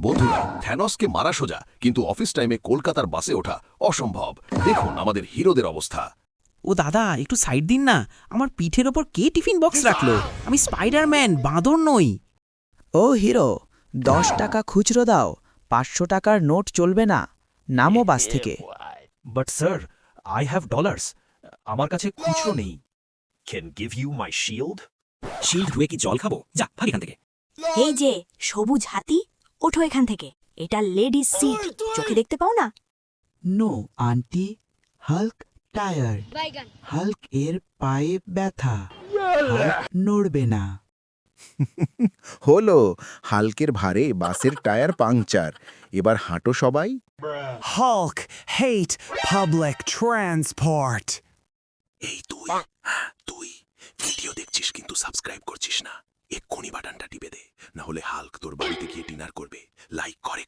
বন্ধুরা, থ্যানসকে মারা সোজা, কিন্তু অফিস টাইমে কলকাতার বাসে ওঠা অসম্ভব। দেখুন আমাদের হিরোদের অবস্থা। ও দাদা, একটু সাইড দিন না। আমার পিঠের ওপর কে টিফিন বক্স রাখলো? আমি স্পাইডারম্যান, বাঁদর নই। ও হিরো, 10 টাকা খুচরো দাও, 500 টাকার নোট চলবে না। নামো বাস থেকে। But sir, I have dollars. আমার কাছে খুচরো নেই। Can give you my shield. Shield হয়ে কি জল খাবো? যা ভাগ এখান থেকে। এই যে সবুজ হাতি, ওঠো এখান থেকে। এটা লেডিস সিট, চোখে দেখতে পাও না? No aunty, Hulk tired. Hulk এর পায়ে ব্যথা, হাল্ক নড়বে না। হলো, হালকের ভারে বাসের টায়ার পাংচার। এবার হাঁটো সবাই। Hulk hate public transport. এই তুই ভিডিও দেখছিস কিন্তু সাবস্ক্রাইব করছিস না। এক্ষুনি বাটনটা টিপে দে, না হলে হাল্ক তোর বাড়িতে গিয়ে ডিনার করবে। লাইক করে।